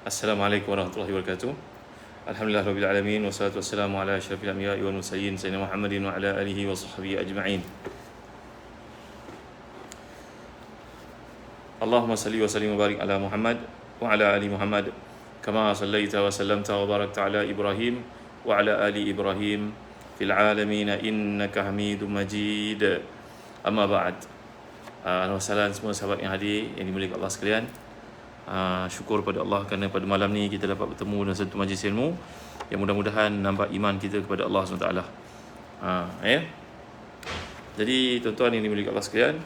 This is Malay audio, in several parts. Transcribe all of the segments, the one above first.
Assalamualaikum warahmatullahi wabarakatuh. Alhamdulillah rabbil alamin wassalatu wassalamu ala asyrafil anbiya'i wal mursalin sayyidina Muhammadin wa ala alihi wa sahbihi ajma'in. Allahumma salli wa sallim wa barik ala Muhammad wa ala ali Muhammad kama sallaita wa sallamta wa barakta ala Ibrahim wa ala ali Ibrahim fil alamin innaka Hamidum Majid. Amma ba'd. Assalamualaikum semua sahabat yang hadir yang dimuliakan Allah sekalian. Syukur pada Allah kerana pada malam ni kita dapat bertemu dalam satu majlis ilmu yang mudah-mudahan nambah iman kita kepada Allah SWT. Jadi tuan-tuan yang dimuliakan Allah sekalian,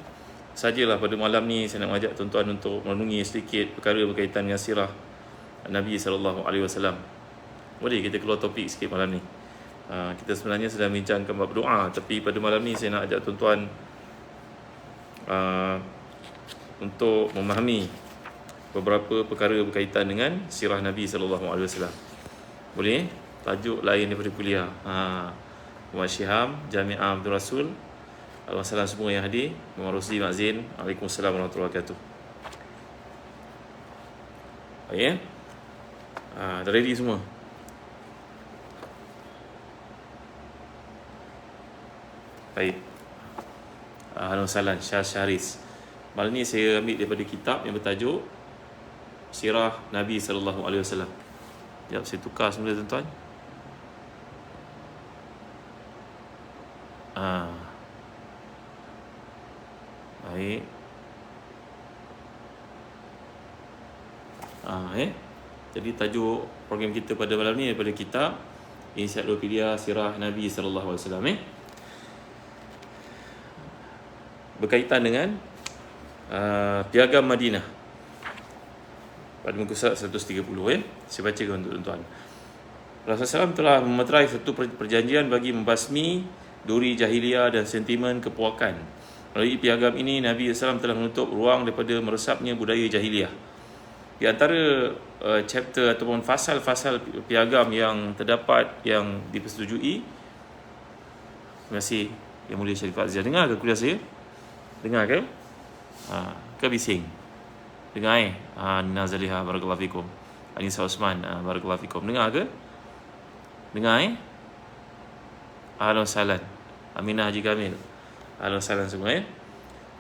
sajalah pada malam ni saya nak mengajak tuan-tuan untuk merenungi sedikit perkara berkaitan dengan sirah Nabi SAW. Boleh kita keluar topik sikit malam ni. Kita sebenarnya sedang bincangkan bab doa, tapi pada malam ni saya nak ajak tuan-tuan untuk memahami beberapa perkara berkaitan dengan sirah Nabi SAW. Boleh? Tajuk lain daripada kuliah. Muhammad Syiham, Jami'ah Abdul Rasul. Al-Wassalam semua yang hadir. Muhammad Rusli Mazin. Waalaikumsalam warahmatullahi wabarakatuh. Baik, dah ready semua? Baik. Al-Wassalam, Syah Syaris. Malam ni saya ambil daripada kitab yang bertajuk Sirah Nabi SAW. Sekejap saya tukar semula tuan-tuan. Baik. Jadi tajuk program kita pada malam ni daripada kitab Ensiklopedia Sirah Nabi SAW. Berkaitan dengan Piagam Madinah. Pada muka surat 130 saya bacakan untuk tuan-tuan. Rasulullah SAW telah memeterai satu perjanjian bagi membasmi duri jahiliah dan sentimen kepuakan. Melalui piagam ini, Nabi SAW telah menutup ruang daripada meresapnya budaya jahiliah. Di antara chapter ataupun fasal-fasal piagam yang terdapat yang dipersetujui. Terima kasih Yang Mulia Syarif Azhar. Dengar ke kuliah saya? Dengar ke? Ke bising? Dengar Nina Zaliha, barakallahu fikum. Anissa Osman, barakallahu fikum. Dengar ke? Dengar Ahlan salan. Aminah Haji Kamil. Ahlan salan semua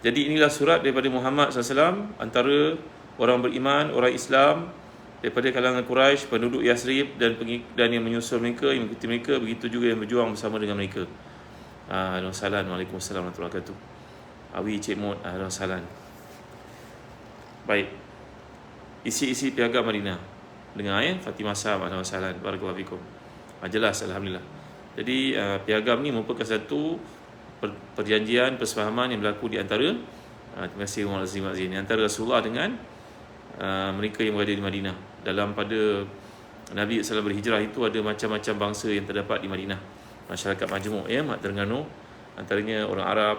Jadi inilah surat daripada Muhammad SAW antara orang beriman, orang Islam daripada kalangan Quraisy, penduduk Yasrib dan yang menyusul mereka, yang mengikuti mereka, begitu juga yang berjuang bersama dengan mereka. Ahlan salan. Waalaikumsalam warahmatullahi wabarakatuh. Awi Cik Mut, ahlan salan. Baik. Isi piagam Madinah. Dengar Fatimah Sam, ahlan salan. Barakallahu fikum. Jelas, alhamdulillah. Jadi piagam ni merupakan satu perjanjian persefahaman yang berlaku di antara terima kasih Muhammad Azim, antara Rasulullah dengan mereka yang berada di Madinah. Dalam pada Nabi SAW berhijrah itu ada macam-macam bangsa yang terdapat di Madinah. Masyarakat majmuk Mak Terengganu, antaranya orang Arab,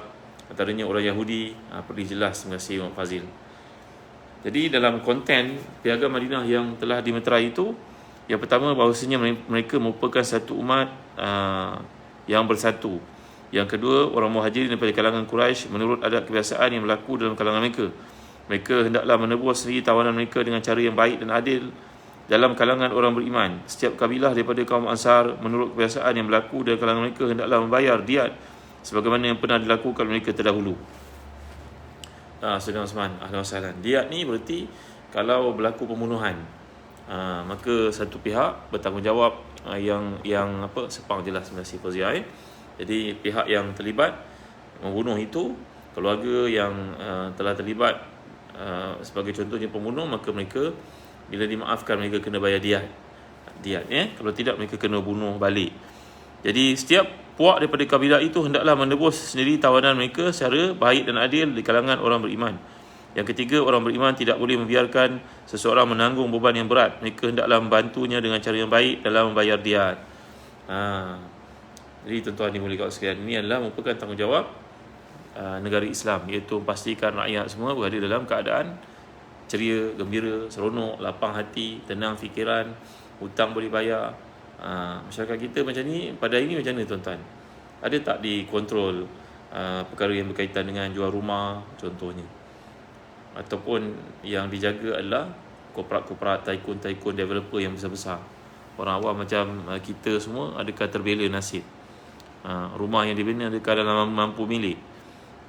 antaranya orang Yahudi. Perlu jelas, terima kasih Muhammad Fazil. Jadi dalam konten piagam Madinah yang telah dimeterai itu, yang pertama bahawasanya mereka merupakan satu umat yang bersatu. Yang kedua, orang Muhajirin daripada kalangan Quraisy menurut adat kebiasaan yang berlaku dalam kalangan mereka. Mereka hendaklah menebus sendiri tawanan mereka dengan cara yang baik dan adil dalam kalangan orang beriman. Setiap kabilah daripada kaum Ansar menurut kebiasaan yang berlaku dalam kalangan mereka hendaklah membayar diat sebagaimana yang pernah dilakukan mereka terdahulu. Saudara Osman, ahlan wassalan. Diat ni berarti kalau berlaku pembunuhan, maka satu pihak bertanggungjawab yang sepang jelas terima Fazia. Jadi pihak yang terlibat membunuh itu, keluarga yang telah terlibat sebagai contohnya pembunuh, maka mereka bila dimaafkan mereka kena bayar diat. Kalau tidak mereka kena bunuh balik. Jadi setiap puak daripada kabilah itu hendaklah menebus sendiri tawanan mereka secara baik dan adil di kalangan orang beriman. Yang ketiga, orang beriman tidak boleh membiarkan seseorang menanggung beban yang berat. Mereka hendaklah membantunya dengan cara yang baik dalam membayar diat. Jadi tuan-tuan dimuliakan sekalian, ini adalah merupakan tanggungjawab negara Islam, iaitu memastikan rakyat semua berada dalam keadaan ceria, gembira, seronok, lapang hati, tenang fikiran, hutang boleh bayar. Masyarakat kita macam ni, pada hari ni macam mana tuan-tuan? Ada tak dikontrol perkara yang berkaitan dengan jual rumah contohnya? Ataupun yang dijaga adalah korporat, tycoon, developer yang besar-besar. Orang awam macam kita semua, adakah terbela nasib? Rumah yang dibina adakah dalam mampu milik?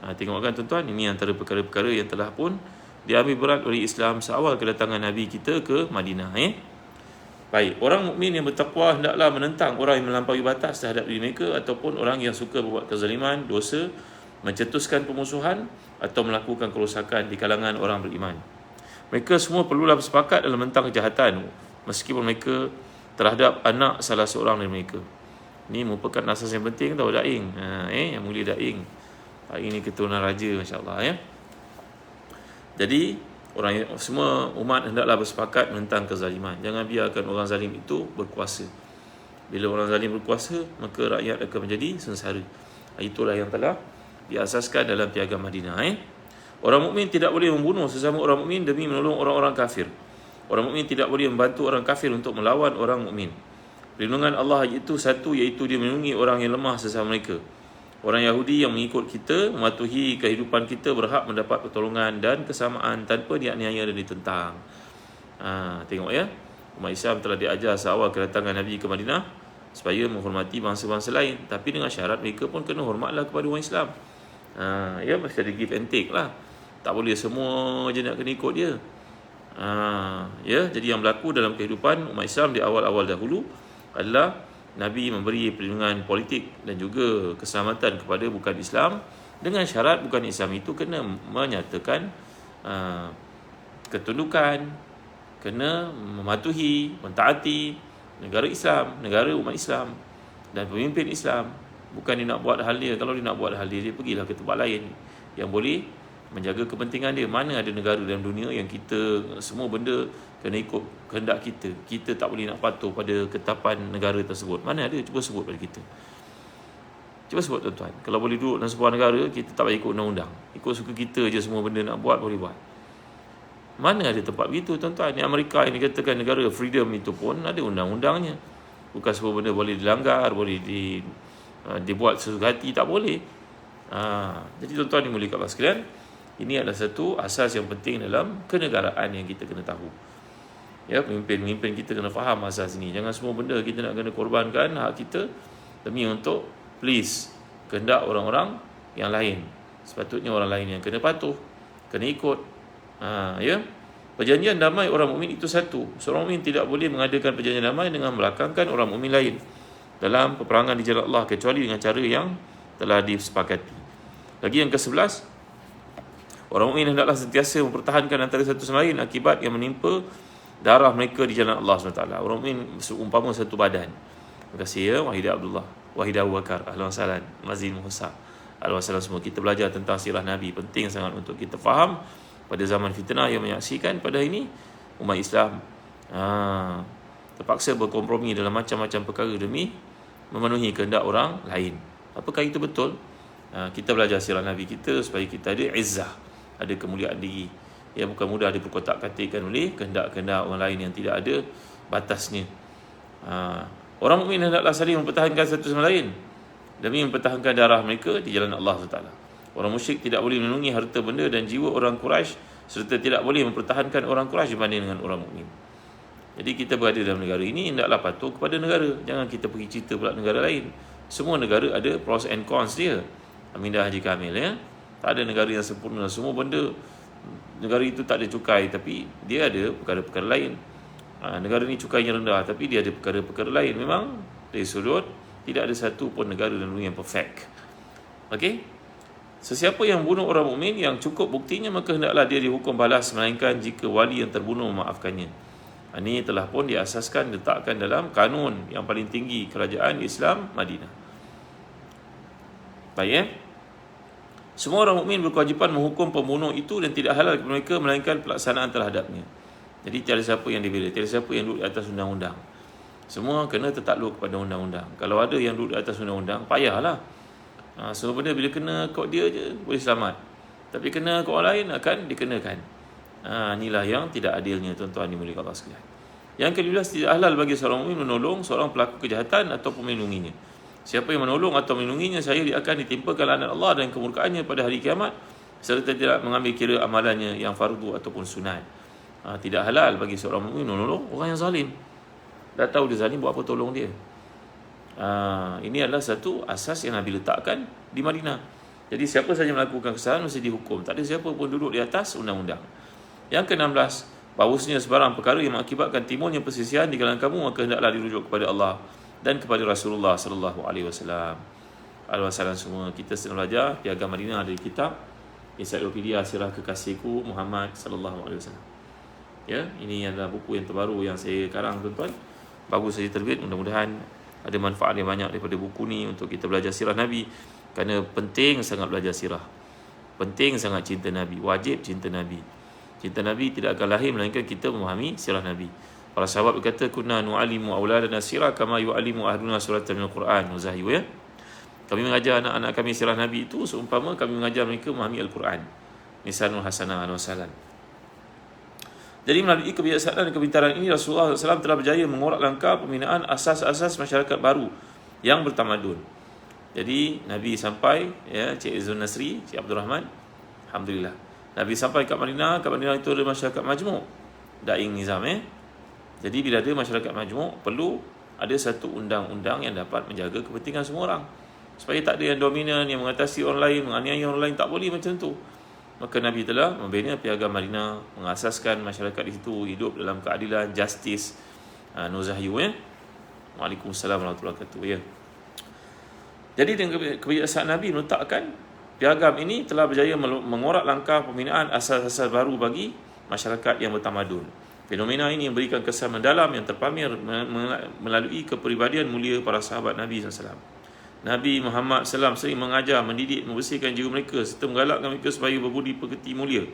Tengok kan tuan-tuan, ini antara perkara-perkara yang telah pun diambil berat oleh Islam seawal kedatangan Nabi kita ke Madinah. Baik, orang mukmin yang bertakwa hendaklah menentang orang yang melampaui batas terhadap diri mereka ataupun orang yang suka berbuat kezaliman, dosa, mencetuskan pemusuhan atau melakukan kerosakan di kalangan orang beriman. Mereka semua perlulah bersepakat dalam menentang kejahatan meskipun mereka terhadap anak salah seorang dari mereka. Ini merupakan asas yang penting tau, daing. Yang mulia daing. Hari ini keturunan raja, masya-Allah ya. Jadi semua umat hendaklah bersepakat menentang kezaliman. Jangan biarkan orang zalim itu berkuasa. Bila orang zalim berkuasa, maka rakyat akan menjadi sengsara. Itulah yang telah diasaskan dalam Piagam Madinah. Orang mukmin tidak boleh membunuh sesama orang mukmin demi menolong orang-orang kafir. Orang mukmin tidak boleh membantu orang kafir untuk melawan orang mukmin. Perlindungan Allah itu satu, iaitu dia melindungi orang yang lemah sesama mereka. Orang Yahudi yang mengikut kita, mematuhi kehidupan kita, berhak mendapat pertolongan dan kesamaan tanpa dianiaya dan ditentang. Tengok ya, umat Islam telah diajar seawal kedatangan Nabi ke Madinah supaya menghormati bangsa-bangsa lain, tapi dengan syarat mereka pun kena hormatlah kepada orang Islam. Ya, mesti ada give and take lah. Tak boleh semua je nak kena ikut dia. Ya, jadi yang berlaku dalam kehidupan umat Islam di awal-awal dahulu adalah Nabi memberi perlindungan politik dan juga keselamatan kepada bukan Islam dengan syarat bukan Islam itu kena menyatakan ketundukan, kena mematuhi, mentaati negara Islam, negara umat Islam dan pemimpin Islam. Bukan dia nak buat hal dia. Kalau dia nak buat hal dia, dia pergilah ke tempat lain yang boleh menjaga kepentingan dia. Mana ada negara dalam dunia yang kita semua benda kena ikut kehendak kita. Kita tak boleh nak patuh pada ketetapan negara tersebut. Mana ada? Cuba sebut pada kita. Cuba sebut tuan-tuan. Kalau boleh duduk dalam sebuah negara, kita tak boleh ikut undang-undang. Ikut suka kita je semua benda nak buat, boleh buat. Mana ada tempat begitu tuan-tuan? Di Amerika yang dikatakan negara freedom itu pun ada undang-undangnya. Bukan semua benda boleh dilanggar, boleh dibuat sesuka hati, tak boleh. Jadi tuan-tuan dimuliakan Allah sekalian, ini adalah satu asas yang penting dalam kenegaraan yang kita kena tahu. Ya, pemimpin kita kena faham asas ini. Jangan semua benda kita nak kena korbankan hak kita demi untuk please kehendak orang-orang yang lain. Sepatutnya orang lain yang kena patuh, kena ikut. Ya. Perjanjian damai orang mukmin itu satu. Seorang mukmin tidak boleh mengadakan perjanjian damai dengan melakangkan orang mukmin lain dalam peperangan di jalan Allah kecuali dengan cara yang telah disepakati. Lagi yang ke-11, orang mukmin hendaklah sentiasa mempertahankan antara satu sama lain akibat yang menimpa darah mereka di jalan Allah SWT. Orang mukmin seumpama satu badan. Terima kasih ya Wahidah Abdullah, Wahidah Abu Bakar, Ahlan Salan, Mazin Musa, Ahlan Salan semua. Kita belajar tentang sirah Nabi. Penting sangat untuk kita faham pada zaman fitnah yang menyaksikan pada ini umat Islam terpaksa berkompromi dalam macam-macam perkara demi memenuhi kehendak orang lain. Apakah itu betul? Kita belajar sirah Nabi kita supaya kita ada izzah, ada kemuliaan diri. Ya, bukan mudah diperkotak-katikkan oleh kehendak-kehendak orang lain yang tidak ada batasnya. Orang mukmin hendaklah saling mempertahankan satu sama lain demi mempertahankan darah mereka di jalan Allah SWT. Orang musyrik tidak boleh melindungi harta benda dan jiwa orang Quraisy serta tidak boleh mempertahankan orang Quraisy dibanding dengan orang mukmin. Jadi kita berada dalam negara ini, hendaklah patuh kepada negara. Jangan kita pergi cerita pula negara lain. Semua negara ada pros and cons dia. Amindah Haji Kamil ya. Tak ada negara yang sempurna. Semua benda negara itu tak ada cukai, tapi dia ada perkara-perkara lain. Negara ni cukainya rendah, tapi dia ada perkara-perkara lain. Memang dari sudut tidak ada satu pun negara dalam dunia yang perfect. Okey. Sesiapa yang bunuh orang mukmin yang cukup buktinya, maka hendaklah dia dihukum balas melainkan jika wali yang terbunuh memaafkannya. Ini telah pun diasaskan, diletakkan dalam kanun yang paling tinggi kerajaan Islam Madinah. Baik Semua orang mukmin berkewajipan menghukum pembunuh itu dan tidak halal kepada mereka melainkan pelaksanaan terhadapnya. Jadi tiada siapa yang dibela, tiada siapa yang duduk di atas undang-undang. Semua kena tertakluk kepada undang-undang. Kalau ada yang duduk di atas undang-undang, payahlah. Semua benda bila kena kod dia je boleh selamat, tapi kena kod orang lain akan dikenakan. Inilah yang tidak adilnya tuan-tuan dimuliakan Allah sekalian. Yang ke-12, tidak halal bagi seorang mukmin menolong seorang pelaku kejahatan ataupun melindunginya. Siapa yang menolong atau melindunginya, saya dia akan ditimpakan laknat Allah dan kemurkaannya pada hari kiamat serta tidak mengambil kira amalannya yang fardu ataupun sunat. Tidak halal bagi seorang mukmin menolong orang yang zalim. Dah tahu dia zalim, buat apa tolong dia? Ini adalah satu asas yang Nabi letakkan di Madinah. Jadi siapa saja melakukan kesalahan mesti dihukum. Tak ada siapa pun duduk di atas undang-undang. Yang ke-16, bahawasanya sebarang perkara yang mengakibatkan timbulnya perselisihan di kalangan kamu, maka hendaklah dirujuk kepada Allah dan kepada Rasulullah sallallahu alaihi wasallam. Al-Wasalam semua. Kita sedang belajar Piagam Madinah dari kitab Ensiklopedia Sirah Kekasihku Muhammad sallallahu alaihi wasallam. Ya, ini adalah buku yang terbaru yang saya karang, tuan-tuan. Bagus saja terbit. Mudah-mudahan ada manfaat yang banyak daripada buku ni untuk kita belajar sirah Nabi. Kerana penting sangat belajar sirah. Penting sangat cinta Nabi. Wajib cinta Nabi. Cinta Nabi tidak akan lahir melainkan kita memahami sirah Nabi. Para sahabat berkata, kunna nu'alimu auladana sirah kama yu'alimu ahduna suratan minal Quran. Muzahyu, ya. Kami mengajar anak-anak kami sirah Nabi itu seumpama kami mengajar mereka memahami Al-Quran. Nisanul Hasanah Al-Wasalan. Jadi melalui kebijaksanaan dan kepintaran ini, Rasulullah SAW telah berjaya mengorak langkah pembinaan asas-asas masyarakat baru yang bertamadun. Jadi Nabi sampai, ya, Cik Zul Nasri, Cik Abdul Rahman, alhamdulillah. Nabi sampai kat Madinah itu ada masyarakat majmuk, daing nizam, ya. Jadi bila ada masyarakat majmuk, perlu ada satu undang-undang yang dapat menjaga kepentingan semua orang. Supaya tak ada yang dominan, yang mengatasi orang lain, menganiaya orang lain. Tak boleh macam tu. Maka Nabi telah membina Piagam Madinah, mengasaskan masyarakat di situ hidup dalam keadilan, justice. Nuzahyu, ya. Waalaikumsalam warahmatullahi wabarakatuh, ya. Jadi dengan kebijaksanaan Nabi meletakkan piagam ini telah berjaya mengorak langkah pembinaan asas-asas baru bagi masyarakat yang bertamadun. Fenomena ini memberikan kesan mendalam yang terpamir melalui kepribadian mulia para sahabat Nabi SAW. Nabi Muhammad SAW sering mengajar, mendidik, membersihkan jiwa mereka serta menggalakkan mereka supaya berbudi pekerti mulia.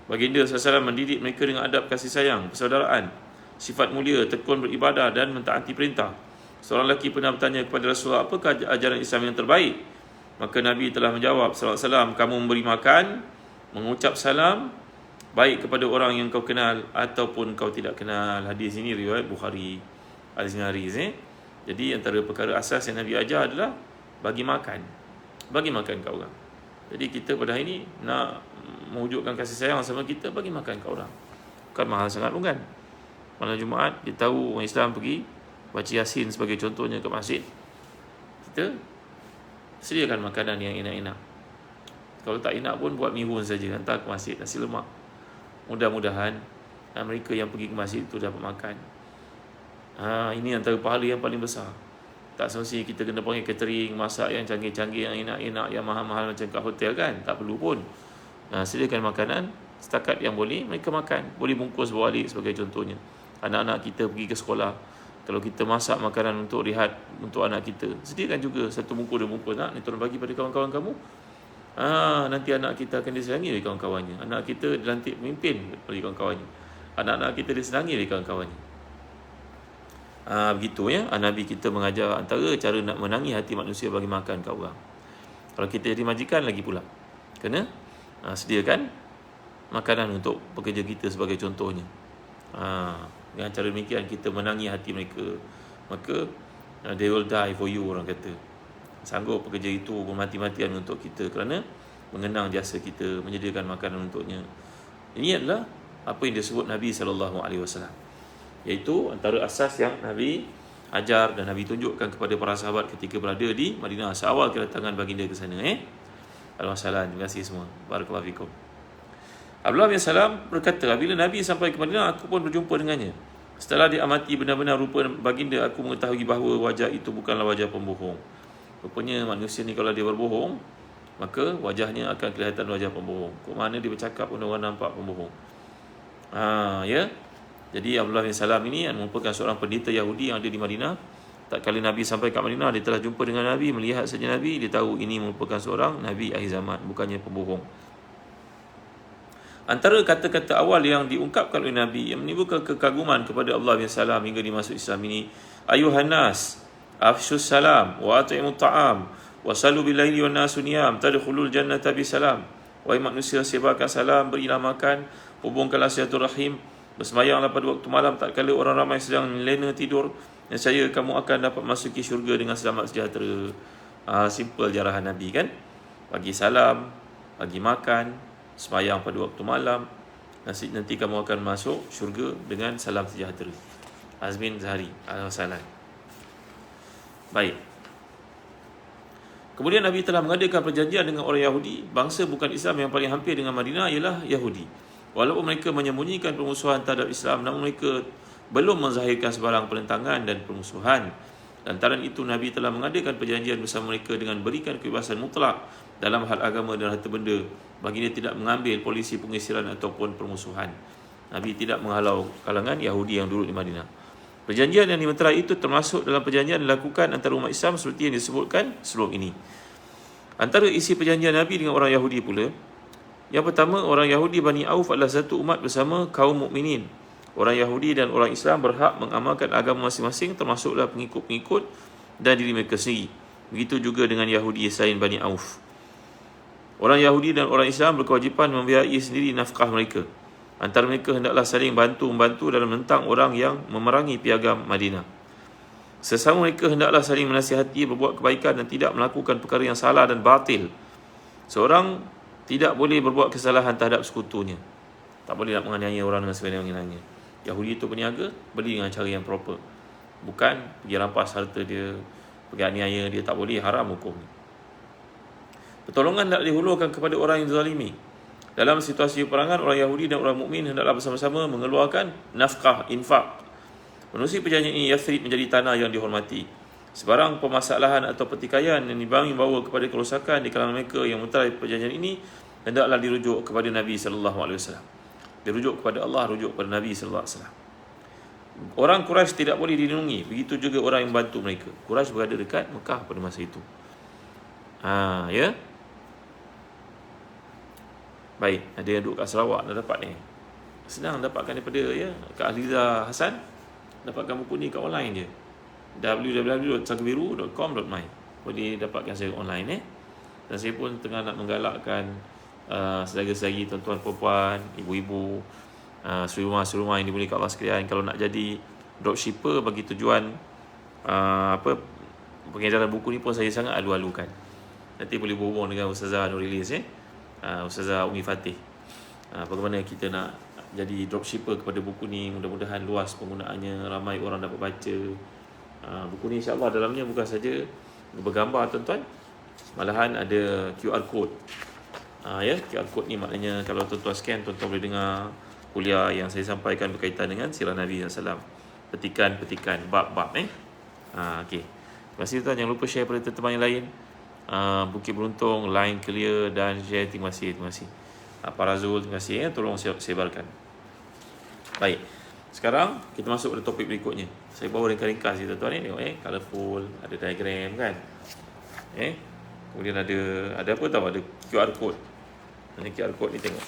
Baginda SAW mendidik mereka dengan adab kasih sayang, persaudaraan, sifat mulia, tekun beribadah dan mentaati perintah. Seorang lelaki pernah bertanya kepada Rasulullah, apakah ajaran Islam yang terbaik? Maka Nabi telah menjawab SAW, kamu memberi makan, mengucap salam, baik kepada orang yang kau kenal ataupun kau tidak kenal. Hadis ini riwayat Bukhari. Al-Zinariz, Jadi antara perkara asas yang Nabi ajar adalah bagi makan kat orang. Jadi kita pada hari ini nak mewujudkan kasih sayang sama kita, bagi makan kat orang. Bukan mahal sangat pun kan. Malam Jumaat kita tahu orang Islam pergi baca Yasin sebagai contohnya ke masjid, kita sediakan makanan yang enak-enak. Kalau tak enak pun buat mihun saja, hantar ke masjid, nasi lemak. Mudah-mudahan mereka yang pergi ke masjid itu dapat makan. Ini antara pahala yang paling besar. Tak semestinya kita kena panggil catering, masak yang canggih-canggih, yang enak-enak, yang mahal-mahal macam kat hotel kan. Tak perlu pun. Sediakan makanan setakat yang boleh mereka makan. Boleh bungkus bawa balik sebagai contohnya. Anak-anak kita pergi ke sekolah, kalau kita masak makanan untuk rehat untuk anak kita, sediakan juga satu bungkus, 2 bungkus. Ni tolong bagi pada kawan-kawan kamu. Nanti anak kita akan disenangi oleh kawan-kawannya. Anak kita dilantik pemimpin oleh kawan-kawannya. Anak-anak kita disenangi oleh kawan-kawannya. Begitu, ya. Nabi kita mengajar antara cara nak menangi hati manusia bagi makan kat orang. Kalau kita jadi majikan lagi pula, kena sediakan makanan untuk pekerja kita sebagai contohnya. Dengan cara demikian kita menangi hati mereka. Maka they will die for you, orang kata. Sanggup pekerja itu bermati-matian untuk kita kerana mengenang jasa kita, menyediakan makanan untuknya. Ini adalah apa yang disebut Nabi SAW, iaitu antara asas yang Nabi ajar dan Nabi tunjukkan kepada para sahabat ketika berada di Madinah seawal kedatangan baginda ke sana. Alhamdulillah, terima kasih semua. Barakallahu fikum. Abdullah bin Salam berkata, bila Nabi sampai ke Madinah, aku pun berjumpa dengannya. Setelah diamati benar-benar rupa baginda, aku mengetahui bahawa wajah itu bukanlah wajah pembohong. Rupanya manusia ni kalau dia berbohong, maka wajahnya akan kelihatan wajah pembohong. Kok mana dia bercakap pun orang nampak pembohong. Ya. Jadi Abdullah bin Salam ini merupakan seorang pendeta Yahudi yang ada di Madinah. Tak kala Nabi sampai ke Madinah, dia telah jumpa dengan Nabi, melihat saja Nabi, dia tahu ini merupakan seorang Nabi akhir zaman, bukannya pembohong. Antara kata-kata awal yang diungkapkan oleh Nabi yang menimbulkan kekaguman kepada Allah bin Salam hingga dimasuk Islam ini, ayuhan nas, afshus salam wa at'imut ta'am wa salu bil laili wan nasu niyam tadkhulul jannata bi salam. Wahai manusia, sebarkan salam, berilah makan, hubungkanlah silaturahim, bersemayanglah pada waktu malam tak kala orang ramai sedang lena tidur, nescaya kamu akan dapat masuki syurga dengan selamat sejahtera. Simple jarahan Nabi kan. Bagi salam, bagi makan, semayang pada waktu malam, nanti kamu akan masuk syurga dengan salam sejahtera. Azmin Zahari, Al-Salam. Baik. Kemudian Nabi telah mengadakan perjanjian dengan orang Yahudi. Bangsa bukan Islam yang paling hampir dengan Madinah ialah Yahudi. Walaupun mereka menyembunyikan permusuhan terhadap Islam, namun mereka belum menzahirkan sebarang penentangan dan permusuhan. Lantaran itu Nabi telah mengadakan perjanjian bersama mereka dengan berikan kebebasan mutlak dalam hal agama dan harta benda. Baginda tidak mengambil polisi pengisiran ataupun permusuhan. Nabi tidak menghalau kalangan Yahudi yang duduk di Madinah. Perjanjian yang dimeterai itu termasuk dalam perjanjian yang dilakukan antara umat Islam seperti yang disebutkan sebelum ini. Antara isi perjanjian Nabi dengan orang Yahudi pula, yang pertama, orang Yahudi Bani Auf adalah satu umat bersama kaum mukminin. Orang Yahudi dan orang Islam berhak mengamalkan agama masing-masing, termasuklah pengikut-pengikut dan diri mereka sendiri. Begitu juga dengan Yahudi selain Bani Auf. Orang Yahudi dan orang Islam berkewajipan membiayai sendiri nafkah mereka. Antara mereka hendaklah saling bantu-membantu dalam menentang orang yang memerangi piagam Madinah. Sesama mereka hendaklah saling menasihati, berbuat kebaikan dan tidak melakukan perkara yang salah dan batil. Seorang tidak boleh berbuat kesalahan terhadap sekutunya. Tak boleh nak menganiaya orang dengan sewenang-wenangnya. Yahudi itu peniaga, beli dengan cara yang proper. Bukan pergi rampas harta dia, pergi aniaya dia, tak boleh, haram hukum. Pertolongan tak dihulurkan kepada orang yang zalimi. Dalam situasi peperangan, orang Yahudi dan orang mukmin hendaklah bersama-sama mengeluarkan nafkah, infak. Menerusi perjanjian ini, Yathrib menjadi tanah yang dihormati. Sebarang permasalahan atau pertikaian yang dibawa kepada kerosakan di kalangan mereka yang memeterai perjanjian ini, hendaklah dirujuk kepada Nabi SAW. Dirujuk kepada Allah, rujuk kepada Nabi SAW. Orang Quraisy tidak boleh dilindungi. Begitu juga orang yang membantu mereka. Quraisy berada dekat Mekah pada masa itu. Ya. Baik, ada yang duduk kat Sarawak dah dapat ni. Senang dapatkan daripada Kak Aliza Hasan. Dapatkan buku ni kat online je. www.cakbiru.com.my. Boleh dapatkan secara online Dan saya pun tengah nak menggalakkan saudara-saudari, tuan-tuan, puan-puan, ibu-ibu, suri rumah yang dimiliki Allah sekalian, kalau nak jadi dropshipper bagi tujuan pengedaran buku ni pun saya sangat alu-alukan. Nanti boleh berhubung dengan Ustazah Nurilis Ustazah Umi Fatih, bagaimana kita nak jadi dropshipper kepada buku ni. Mudah-mudahan luas penggunaannya, ramai orang dapat baca. Buku ni insya-Allah dalamnya bukan saja bergambar tuan-tuan, malahan ada QR code. QR code ni maknanya kalau tuan-tuan scan, tuan-tuan boleh dengar kuliah yang saya sampaikan berkaitan dengan sirah Nabi SAW. Petikan-petikan, bab-bab okey. Terima kasih tuan, jangan lupa share pada teman-teman yang lain. Bukit Beruntung, line clear dan share. Terima kasih. Pak Razul, terima kasih tolong sebarkan. Baik. Sekarang kita masuk pada topik berikutnya. Saya bawa ringkas-ringkas je tuan-tuan ni. Tengok colourful, ada diagram kan. Kemudian ada apa tahu, ada QR code. Ini QR code ni tengok.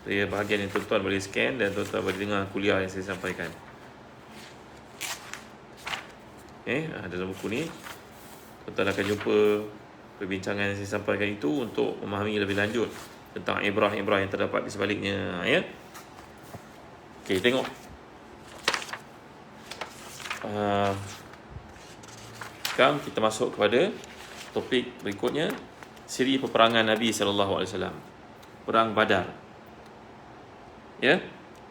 Saya bahagian yang tuan-tuan boleh scan dan tuan-tuan boleh dengar kuliah yang saya sampaikan. Dalam buku ni tuan-tuan akan jumpa perbincangan yang saya sampaikan itu untuk memahami lebih lanjut tentang ibrah-ibrah yang terdapat di sebaliknya. Okey, tengok. Sekarang kita masuk kepada topik berikutnya, siri peperangan Nabi SAW. Perang Badar.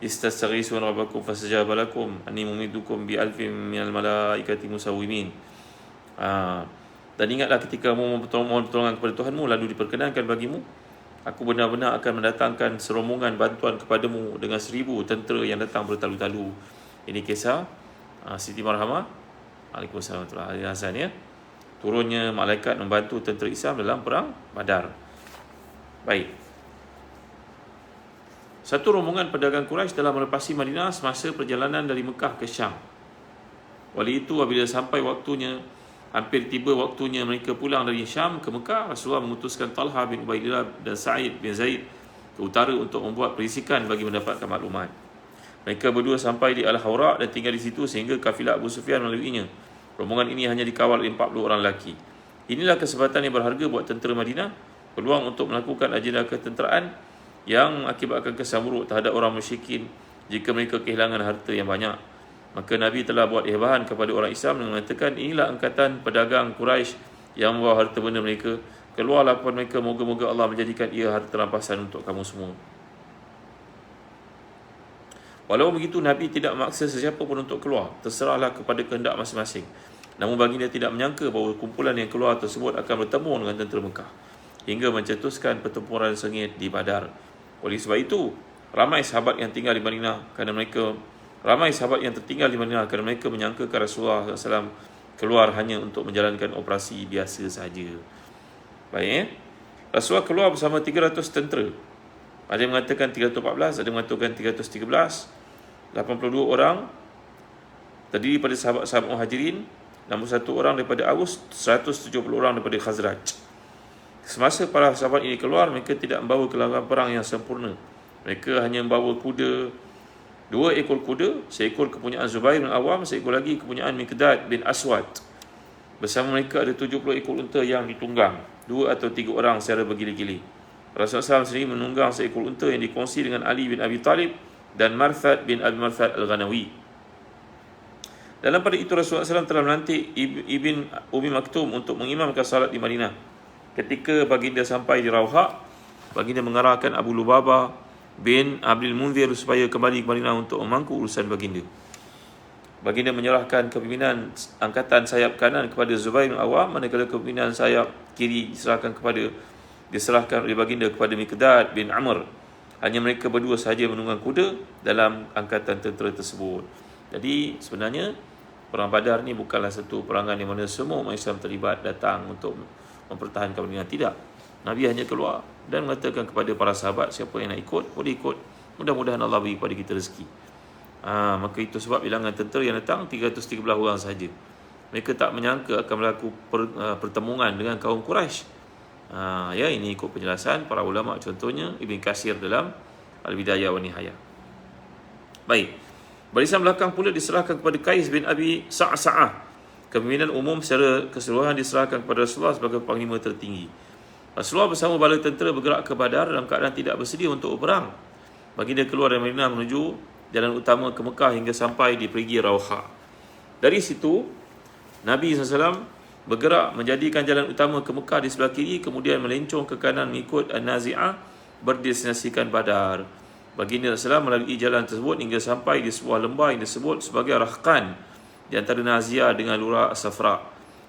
Istastaghisuna rabbakum fastajaba lakum anni mumiddukum bi alfin minal malaikati musawwimin. Dan ingatlah ketika kamu mohon pertolongan kepada Tuhanmu, lalu diperkenankan bagimu, aku benar-benar akan mendatangkan serombongan bantuan kepadamu dengan 1000 tentera yang datang bertalu-talu. Ini kisah Siti Marhamah, Waalaikumsalam warahmatullahi wabarakatuh, turunnya malaikat membantu tentera Islam dalam perang Badar. Baik. Satu rombongan pedagang Quraisy telah melepasi Madinah semasa perjalanan dari Mekah ke Syam. Wali itu apabila sampai waktunya, hampir tiba waktunya mereka pulang dari Syam ke Mekah, Rasulullah mengutuskan Talha bin Ubaidillah dan Sa'id bin Zaid ke utara untuk membuat perisikan bagi mendapatkan maklumat. Mereka berdua sampai di Al-Hawra dan tinggal di situ sehingga kafilah Abu Sufyan melaluinya. Rombongan ini hanya dikawal oleh 40 orang lelaki. Inilah kesempatan yang berharga buat tentera Madinah, peluang untuk melakukan agenda ketenteraan yang mengakibatkan kesan buruk terhadap orang musyrikin jika mereka kehilangan harta yang banyak. Maka Nabi telah buat ihbahan kepada orang Islam dengan mengatakan, inilah angkatan pedagang Quraisy yang membawa harta benda mereka. Keluarlah kepada mereka, moga-moga Allah menjadikan ia harta rampasan untuk kamu semua. Walau begitu, Nabi tidak memaksa sesiapa pun untuk keluar, terserahlah kepada kehendak masing-masing. Namun baginda tidak menyangka bahawa kumpulan yang keluar tersebut akan bertemu dengan tentera Mekah hingga mencetuskan pertempuran sengit di Badar. Oleh sebab itu, ramai sahabat yang tertinggal di Madinah kerana mereka menyangkakan Rasulullah SAW keluar hanya untuk menjalankan operasi biasa sahaja. Baik, Rasulullah keluar bersama 300 tentera. Ada yang mengatakan 314, ada yang mengatakan 313. 82 orang terdiri pada sahabat-sahabat Muhajirin, 61 orang daripada Aus, 170 orang daripada Khazraj. Semasa para sahabat ini keluar, mereka tidak membawa kelengkapan perang yang sempurna. Mereka hanya membawa kuda, 2 ekor kuda, seekor kepunyaan Zubair bin Awam, seekor lagi kepunyaan Miqdad bin Aswad. Bersama mereka ada 70 ekor unta yang ditunggang, 2 atau 3 orang secara bergili-gili. Rasulullah SAW sendiri menunggang seekor unta yang dikongsi dengan Ali bin Abi Talib dan Marthad bin Abi Marthad Al-Ghanawi. Dalam pada itu Rasulullah SAW telah melantik Ibn Umi Maktum untuk mengimamkan salat di Madinah. Ketika baginda sampai di Rauha, baginda mengarahkan Abu Lubabah bin Abdul Munzir supaya kembali ke Madinah untuk memangku urusan baginda. Baginda menyerahkan kepimpinan angkatan sayap kanan kepada Zubair bin Awam, manakala kepimpinan sayap kiri diserahkan oleh baginda kepada Miqdad bin Amr. Hanya mereka berdua sahaja menunggang kuda dalam angkatan tentera tersebut. Jadi sebenarnya perang Badar ni bukanlah satu perangan di mana semua umat Islam terlibat datang untuk mempertahankan Madinah. Tidak. Nabi hanya keluar dan mengatakan kepada para sahabat, siapa yang nak ikut boleh ikut. Mudah-mudahan Allah beri kepada kita rezeki. Maka itu sebab bilangan tentera yang datang 313 orang sahaja. Mereka tak menyangka akan berlaku pertemuan dengan kaum Quraisy. Ini ikut penjelasan para ulama, contohnya Ibn Katsir dalam Al-Bidayah wa Nihayah. Baik, barisan belakang pula diserahkan kepada Qais bin Abi Sa'sa'ah. Kepimpinan umum secara keseluruhan diserahkan kepada Rasulullah sebagai panglima tertinggi. Rasulullah bersama bala tentera bergerak ke Badar dalam keadaan tidak bersedia untuk berperang. Baginda keluar dari Madinah menuju jalan utama ke Mekah hingga sampai di perigi Rauha. Dari situ, Nabi SAW bergerak menjadikan jalan utama ke Mekah di sebelah kiri, kemudian melencong ke kanan mengikut An-Nazi'ah berdestinasikan Badar. Baginda SAW melalui jalan tersebut hingga sampai di sebuah lembah yang disebut sebagai Rahqan di antara Nazia dengan Lurah As-Safra.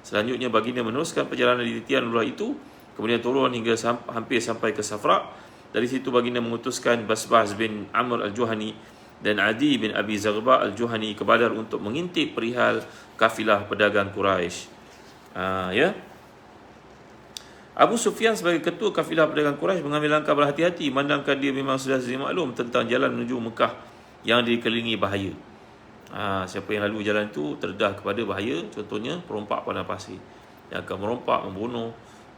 Selanjutnya baginda meneruskan perjalanan di titian lurah itu, kemudian turun hingga hampir sampai ke Safra. Dari situ baginda mengutuskan Basbas bin Amr Al-Juhani dan Adi bin Abi Zaghba Al-Juhani ke Badar untuk mengintip perihal kafilah pedagang Quraisy. Abu Sufyan sebagai ketua kafilah pedagang Quraisy mengambil langkah berhati-hati, memandangkan dia memang sudah sedia maklum tentang jalan menuju Mekah yang dikelilingi bahaya. Siapa yang lalu jalan itu terdedah kepada bahaya, contohnya perompak padang pasir yang akan merompak, membunuh,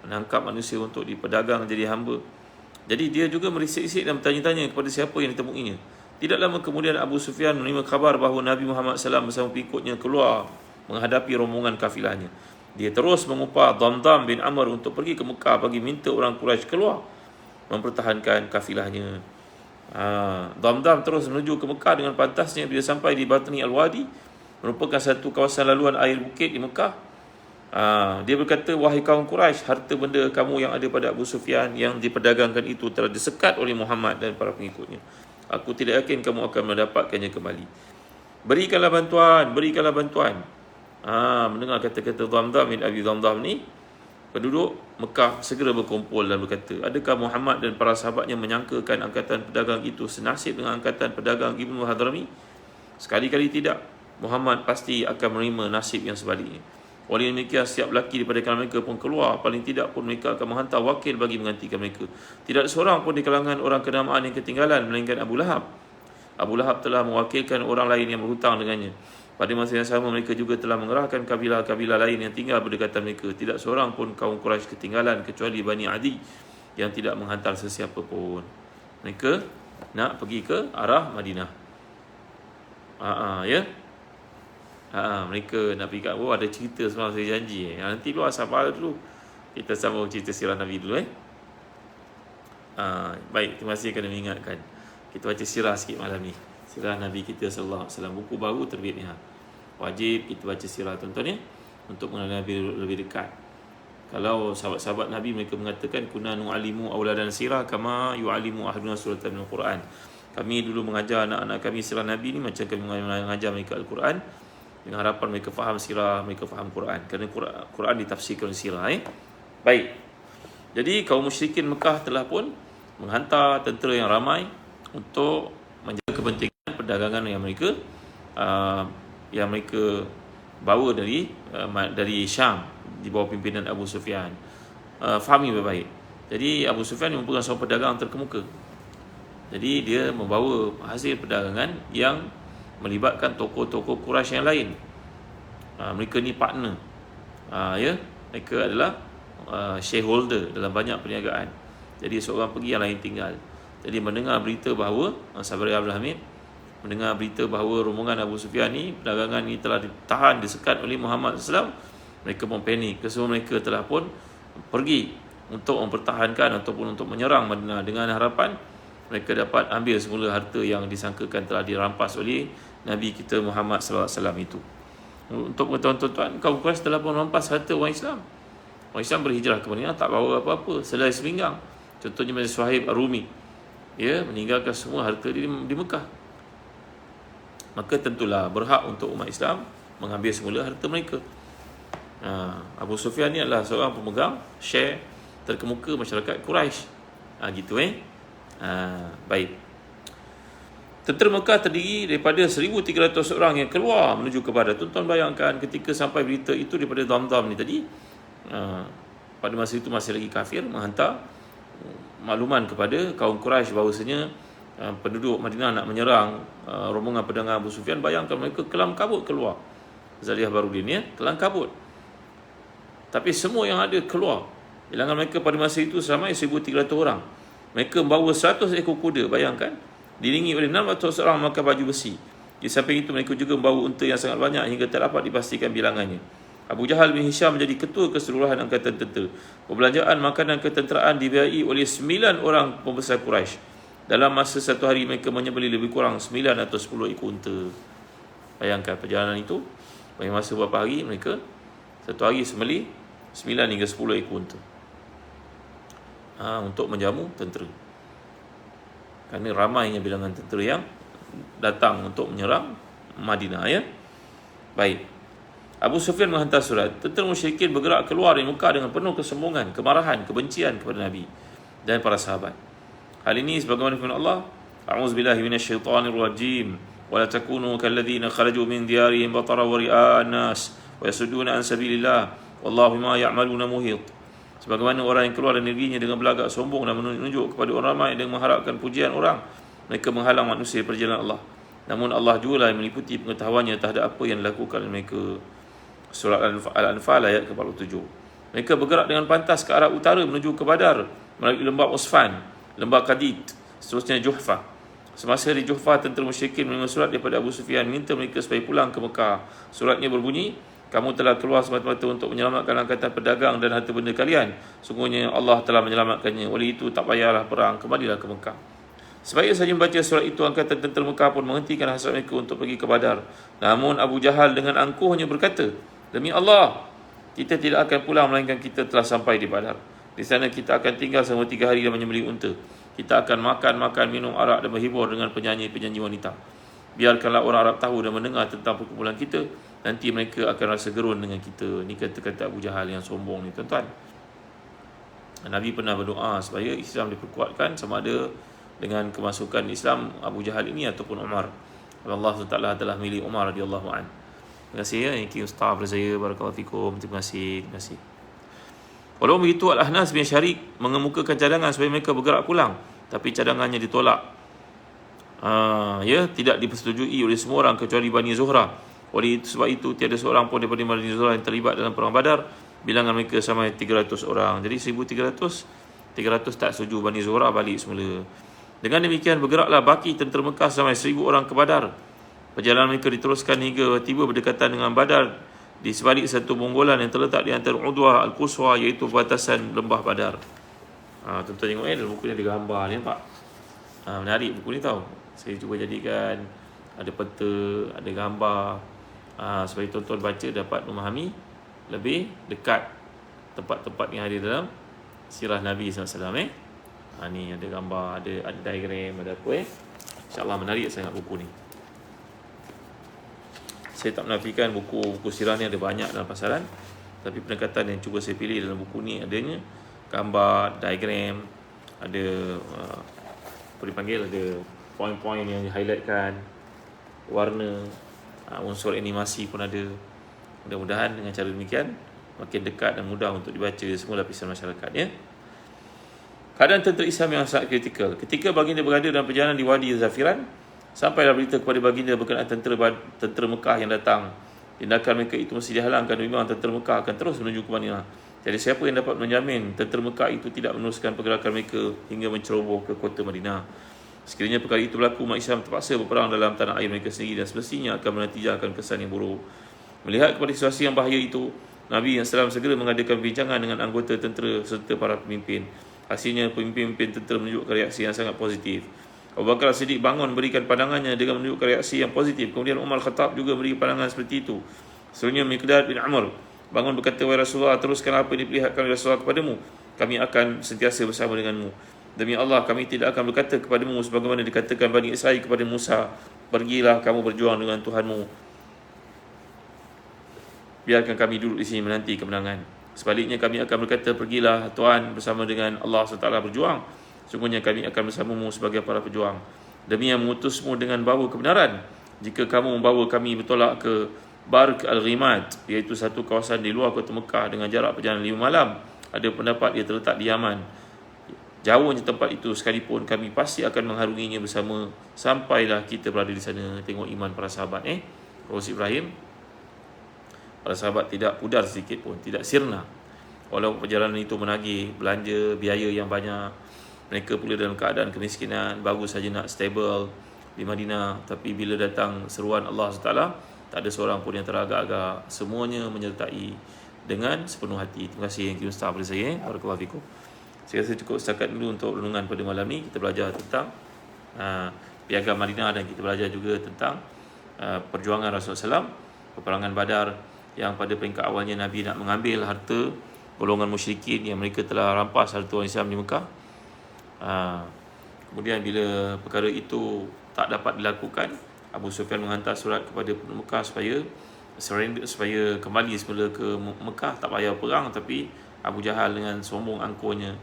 menangkap manusia untuk dipedagang jadi hamba. Jadi dia juga merisik-risik dan bertanya-tanya kepada siapa yang ditemuinya. Tidak lama kemudian Abu Sufyan menerima khabar bahawa Nabi Muhammad SAW bersama pengikutnya keluar menghadapi rombongan kafilahnya. Dia terus mengupah Damdam bin Amr untuk pergi ke Mekah bagi minta orang Quraisy keluar mempertahankan kafilahnya. Damdam terus menuju ke Mekah dengan pantasnya. Bila sampai di Batni Al-Wadi, merupakan satu kawasan laluan air bukit di Mekah, dia berkata, wahai kaum Quraisy, harta benda kamu yang ada pada Abu Sufyan yang diperdagangkan itu telah disekat oleh Muhammad dan para pengikutnya. Aku tidak yakin kamu akan mendapatkannya kembali. Berikanlah bantuan, berikanlah bantuan. Mendengar kata-kata Damdam bin Abi Damdam ni, penduduk Mekah segera berkumpul dan berkata, adakah Muhammad dan para sahabatnya menyangkakan angkatan pedagang itu senasib dengan angkatan pedagang Ibnu Hadrami? Sekali-kali tidak. Muhammad pasti akan menerima nasib yang sebaliknya. Oleh demikian, setiap lelaki daripada kalangan mereka pun keluar. Paling tidak pun mereka akan menghantar wakil bagi menggantikan mereka. Tidak seorang pun di kalangan orang kenamaan yang ketinggalan, melainkan Abu Lahab. Abu Lahab telah mewakilkan orang lain yang berhutang dengannya. Pada masa yang sama, mereka juga telah mengerahkan kabilah-kabilah lain yang tinggal berdekatan mereka. Tidak seorang pun kaum Quraisy ketinggalan kecuali Bani Adi yang tidak menghantar sesiapa pun. Mereka nak pergi ke arah Madinah. Mereka nak pergi kat ada cerita semalam saya janji. Nanti luar sabar dulu. Kita sambung cerita sirah Nabi dulu. Baik, terima kasih kerana mengingatkan. Kita baca sirah sikit malam ni. Sirah Nabi kita sallallahu alaihi wasallam, buku baru terbit ni. Wajib kita baca sirah tuan-tuan ya, untuk mengenal Nabi lebih dekat. Kalau sahabat-sahabat Nabi mereka mengatakan kunna nu'alimu auladan sirah kama yu'alimu ahaduna suratan min al-Quran. Kami dulu mengajar anak-anak kami sirah Nabi ni macam kami mengajar mereka Al-Quran, dengan harapan mereka faham sirah, mereka faham Quran. Kerana Quran ditafsirkan sirah. Baik. Jadi kaum musyrikin Mekah telah pun menghantar tentera yang ramai untuk menjaga kepentingan perdagangan yang mereka bawa dari Syam di bawah pimpinan Abu Sufyan. Fahami baik-baik. Jadi Abu Sufyan ni merupakan seorang pedagang terkemuka. Jadi dia membawa hasil perdagangan yang melibatkan tokoh-tokoh Quraisy yang lain. Mereka ni partner. Mereka adalah shareholder dalam banyak perniagaan. Jadi seorang pergi, yang lain tinggal. Jadi mendengar berita bahawa Sabar Abdul Hamid mendengar berita bahawa rombongan Abu Sufyan ni, perdagangan ni telah ditahan, disekat oleh Muhammad SAW, mereka pun panik. Kesemua mereka telah pun pergi untuk mempertahankan ataupun untuk menyerang Madinah dengan harapan mereka dapat ambil semula harta yang disangkakan telah dirampas oleh Nabi kita Muhammad SAW itu. Untuk pengetahuan tuan-tuan, kaum Quraisy telah pun merampas harta orang Islam. Orang Islam berhijrah ke Madinah tak bawa apa-apa, selai sepinggang. Contohnya macam Suhaib Ar-Rumi, dia meninggalkan semua harta di Mekah. Maka tentulah berhak untuk umat Islam mengambil semula harta mereka. Abu Sufyan ni adalah seorang pemegang share terkemuka masyarakat Quraisy. Gitu baik. Tentera Mekah terdiri daripada 1,300 orang yang keluar menuju ke Badar. Tuan-tuan bayangkan ketika sampai berita itu daripada Damdam ni tadi, pada masa itu masih lagi kafir, menghantar makluman kepada kaum Quraisy bahawasanya penduduk Madinah nak menyerang rombongan pedagang Abu Sufyan. Bayangkan mereka kelam kabut keluar. Zaliyah Barudin kelam kabut. Tapi semua yang ada keluar. Bilangan mereka pada masa itu seramai 1,300 orang. Mereka membawa 100 ekor kuda, bayangkan, diiringi oleh 600 orang memakai baju besi. Di samping itu mereka juga membawa unta yang sangat banyak hingga tak dapat dipastikan bilangannya. Abu Jahal bin Hisham menjadi ketua keseluruhan angkatan tentera. Perbelanjaan makanan ketenteraan dibiayai oleh 9 orang pembesar Quraisy. Dalam masa satu hari mereka menyembelih lebih kurang 9 atau 10 ekor unta. Bayangkan perjalanan itu, bagi masa beberapa hari mereka satu hari sembelih 9 hingga 10 ekor unta. Untuk menjamu tentera. Kerana ramainya bilangan tentera yang datang untuk menyerang Madinah. Baik. Abu Sufyan menghantar surat. Tentera musyrikin bergerak keluar dari Mekah dengan penuh kesombongan, kemarahan, kebencian kepada Nabi dan para sahabat. Hal ini sebagaimana firman Allah, A'udzubillahi minasyaitonirrajim. Wa la takunu kalladzina kharaju min diyarihim batara wa ria'an nas wa yasudduna an sabilillah wallahu bima ya'maluna muhit. Sebagaimana orang yang keluar dari negerinya dengan belagak sombong dan menunjuk kepada orang ramai dan mengharapkan pujian orang, mereka menghalang manusia dari perjalanan Allah. Namun Allah juga yang meliputi pengetahuannya terhadap apa yang dilakukan oleh mereka. Surah Al-Anfal ayat ke-47. Mereka bergerak dengan pantas ke arah utara menuju ke Badar melalui lembah Usfan, lembah Qadid, seterusnya Juhfah. Semasa di Juhfah, tentera musyrikin menerima surat daripada Abu Sufyan minta mereka supaya pulang ke Mekah. Suratnya berbunyi, kamu telah keluar semata-mata untuk menyelamatkan angkatan pedagang dan harta benda kalian. Sungguhnya Allah telah menyelamatkannya. Oleh itu tak payahlah perang, kembalilah ke Mekah. Sebaya saja membaca surat itu, angkatan tentera Mekah pun menghentikan hasrat mereka untuk pergi ke Badar. Namun Abu Jahal dengan angkuhnya berkata, demi Allah, kita tidak akan pulang melainkan kita telah sampai di Badar. Di sana kita akan tinggal selama 3 hari dan menyembelih unta. Kita akan makan, minum arak dan berhibur dengan penyanyi-penyanyi wanita. Biarkanlah orang Arab tahu dan mendengar tentang perkumpulan kita. Nanti mereka akan rasa gerun dengan kita. Ini kata-kata Abu Jahal yang sombong ni, tuan-tuan. Nabi pernah berdoa supaya Islam diperkuatkan, sama ada dengan kemasukan Islam Abu Jahal ini ataupun Umar. Allah SWT telah milih Umar radhiyallahu an. Terima kasih Thank you Ustaz Berzaya. Barakallahu fikum. Terima kasih. Walaupun begitu, Al-Ahnas bin Syarik mengemukakan cadangan supaya mereka bergerak pulang, tapi cadangannya ditolak. Tidak dipersetujui oleh semua orang kecuali Bani Zuhrah. Oleh sebab itu tiada seorang pun daripada Bani Zuhrah yang terlibat dalam perang Badar. Bilangan mereka sampai 300 orang. Jadi 1,300 tak setuju, Bani Zuhrah balik semula. Dengan demikian bergeraklah baki tentera Mekah sampai 1,000 orang ke Badar. Perjalanan mereka diteruskan hingga tiba berdekatan dengan Badar di sebalik satu bonggolan yang terletak di antara Udwah Al-Quswa, iaitu batasan lembah Badar. Tuan-tuan tengok dalam buku ni ada gambar ni, nampak? Menarik buku ni tau. Saya cuba jadikan ada peta, ada gambar, supaya tuan-tuan baca dapat memahami lebih dekat tempat-tempat yang ada dalam sirah Nabi SAW. Ni ada gambar, ada diagram, ada apa InsyaAllah menarik sangat buku ni. Saya tak menafikan buku sirah ni ada banyak dalam pasaran, tapi pendekatan yang cuba saya pilih dalam buku ni adanya gambar, diagram, ada apa dipanggil, ada poin-poin yang di-highlightkan, warna, unsur animasi pun ada. Mudah-mudahan dengan cara demikian makin dekat dan mudah untuk dibaca semua lapisan masyarakat, ya. Keadaan tentera Islam yang sangat kritikal. Ketika baginda berada dalam perjalanan di Wadi Zafiran, sampailah berita kepada baginda berkenaan tentera Mekah yang datang. Tindakan mereka itu mesti dihalangkan, memang tentera Mekah akan terus menuju ke Madinah. Jadi siapa yang dapat menjamin tentera Mekah itu tidak meneruskan pergerakan mereka hingga menceroboh ke kota Madinah? Sekiranya perkara itu berlaku, umat Islam terpaksa berperang dalam tanah air mereka sendiri dan semestinya akan menatijahkan kesan yang buruk. Melihat kepada situasi yang bahaya itu, Nabi SAW segera mengadakan perbincangan dengan anggota tentera serta para pemimpin. Hasilnya pemimpin tentera menunjukkan reaksi yang sangat positif. Abu Bakar Siddiq bangun memberikan pandangannya dengan menunjukkan reaksi yang positif. Kemudian Umar Khattab juga memberi pandangan seperti itu. Selanjutnya Miqdad bin Amr bangun berkata, wahai Rasulullah, teruskan apa yang diperlihatkan oleh Rasulullah kepadamu. Kami akan sentiasa bersama denganmu. Demi Allah, kami tidak akan berkata kepadamu sebagaimana dikatakan Bani Israil kepada Musa, pergilah kamu berjuang dengan Tuhanmu. Biarkan kami duduk di sini menanti kemenangan. Sebaliknya kami akan berkata, pergilah Tuhan bersama dengan Allah SWT berjuang. Sungguhnya kami akan bersamamu sebagai para pejuang. Demi yang mengutusmu dengan bawa kebenaran, jika kamu membawa kami bertolak ke Barq al-Ghimad, iaitu satu kawasan di luar kota Mekah dengan jarak perjalanan 5 malam. Ada pendapat ia terletak di Yaman. Jauhnya tempat itu sekalipun, kami pasti akan mengharunginya bersama sampailah kita berada di sana. Tengok iman para sahabat, Rasul Ibrahim. Para sahabat tidak pudar sedikit pun, tidak sirna. Walaupun perjalanan itu menagih belanja, biaya yang banyak, mereka pula dalam keadaan kemiskinan, baru saja nak stable di Madinah. Tapi bila datang seruan Allah SWT, tak ada seorang pun yang teragak-agak. Semuanya menyertai dengan sepenuh hati. Terima kasih yang kita pada saya. Barakallahu fikum. Saya rasa cukup setakat dulu untuk renungan pada malam ni. Kita belajar tentang Piagam Madinah dan kita belajar juga tentang perjuangan Rasulullah SAW, peperangan Badar, yang pada peringkat awalnya Nabi nak mengambil harta golongan musyrikin yang mereka telah rampas harta orang Islam di Mekah. Kemudian bila perkara itu tak dapat dilakukan, Abu Sufyan menghantar surat kepada penduduk Mekah supaya kembali semula ke Mekah, tak payah perang. Tapi Abu Jahal dengan sombong angkuhnya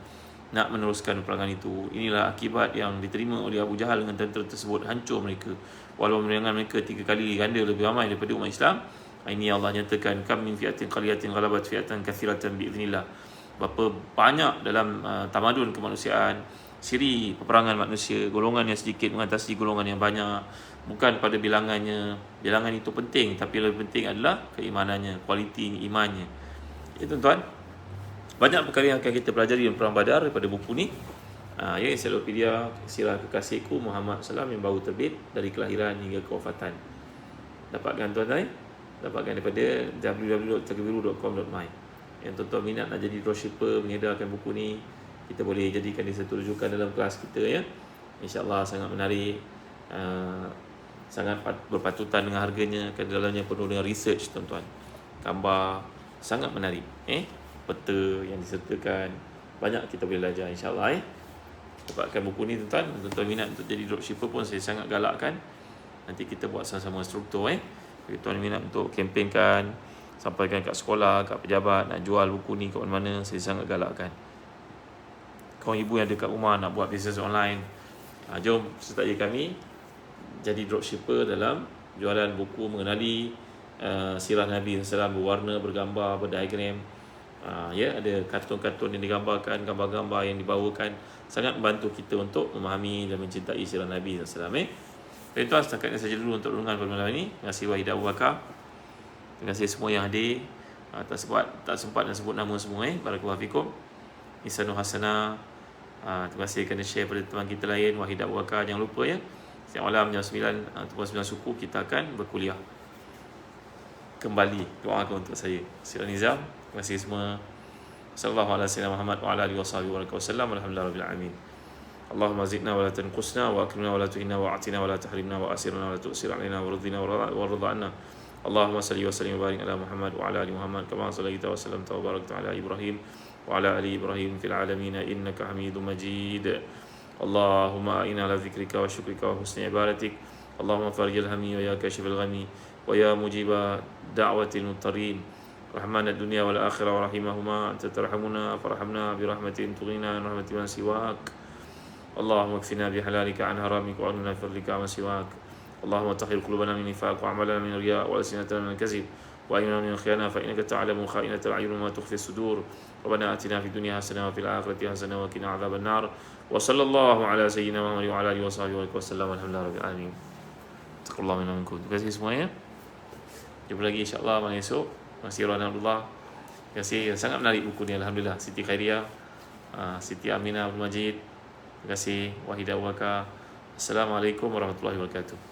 nak meneruskan peperangan itu. Inilah akibat yang diterima oleh Abu Jahal dengan tentera tersebut. Hancur mereka, walaupun dengan mereka 3 kali ganda lebih ramai daripada umat Islam. Ini Allah nyatakan, kam min fi'atin qaliyatin ghalabat fi'atan katsiratan bi'iznillah. Berapa banyak dalam tamadun kemanusiaan, siri peperangan manusia, golongan yang sedikit mengatasi golongan yang banyak. Bukan pada bilangannya, bilangan itu penting, tapi lebih penting adalah keimanannya, kualiti imannya. Ya tuan-tuan, banyak perkara yang akan kita pelajari dalam Perang Badar daripada buku ni. Ensiklopedia Sirah Kekasihku Muhammad SAW yang baru terbit, dari kelahiran hingga kewafatan. Dapatkan tuan-tuan, dapatkan daripada www.takbiru.com.my. Yang tuan-tuan minat nak jadi dropshipper, mengedarkan buku ni, kita boleh jadikan dia satu rujukan dalam kelas kita, ya. InsyaAllah sangat menarik, sangat berpatutan dengan harganya, kerana dalamnya penuh dengan research tuan-tuan. Gambar sangat menarik, peta yang disertakan, banyak kita boleh belajar insyaAllah. Dapatkan buku ni tuan-tuan. Tuan-tuan minat untuk jadi dropshipper pun saya sangat galakkan. Nanti kita buat sama-sama struktur. Tuan minat untuk kempenkan, sampaikan kat sekolah, kat pejabat, nak jual buku ni kat mana-mana, saya sangat galakkan. Kawan ibu yang dekat rumah nak buat bisnes online, jom sertai kami jadi dropshipper dalam jualan buku mengenali sirah Nabi SAW, berwarna, bergambar, berdiagram. Ada kartun-kartun yang digambarkan, gambar-gambar yang dibawakan, sangat membantu kita untuk memahami dan mencintai sirah Nabi SAW. Tuan-tuan, setakat ini saja dulu untuk renungan pada malam ini. Terima kasih Wahid Abu Bakar. Terima kasih semua yang hadir. Tak sempat nak sebut nama semua. Barakallahu fikum. Ihsanul Hasanah. Terima kasih kerana share pada teman kita lain, Wahid Abu Bakar. Jangan lupa, setiap malam jam 9 ataupun 9 suku kita akan berkuliah kembali. Doakan untuk saya. Sira Nizam. Terima kasih semua. Sallallahu alaihi wasallam Muhammad wa ala alihi wasallam. Alhamdulillahirabbil alamin. Allahumma zidna wa la tanqusna wa akrimna wa la tuhina wa atina wa la tahrimna wa asirna wa la tu'sir alaina wa ridina wa ridha anna. Allahumma salli wa sallim wa barik ala Muhammad wa ala ali Muhammad kama sallaita wa sallamta wa barakta ala Ibrahim wa ala ali Ibrahim fil alamin innaka Hamidum Majid. Allahumma a'inna ala dzikrika wa syukrika wa husni ibadatik. Allahumma farijil hammi wa ya kashifal ghammi wa ya mujiba da'watil muttarin. رحمن الدنيا والآخرة ورحمهما أنت ترحمنا فرحمنا برحمة تغنينا عن رحمة من سواك. اللهم اكفنا بحلالك عن حرامك وأغننا بفضلك عن سواك. اللهم طهر قلوبنا من نفاق وأعمالنا من رياء وألسنتنا من كذب وأعيننا من خيانة فإنك تعلم خائنة الأعين وما تخفي الصدور. ربنا آتنا في الدنيا حسنة وفي الآخرة حسنة وقنا عذاب النار. وصلى الله على سيدنا محمد وعلى آله وصحبه وسلم. الحمد لله رب العالمين. تقبل الله منا ومنكم. Terima kasih semuanya. Jumpa lagi insya-Allah malam esok. Masih Alhamdulillah. Terima kasih, sangat menarik buku ni Alhamdulillah. Siti Khairiyah, Siti Aminah Abdul Majid. Terima kasih Wahidah Waka. Assalamualaikum warahmatullahi wabarakatuh.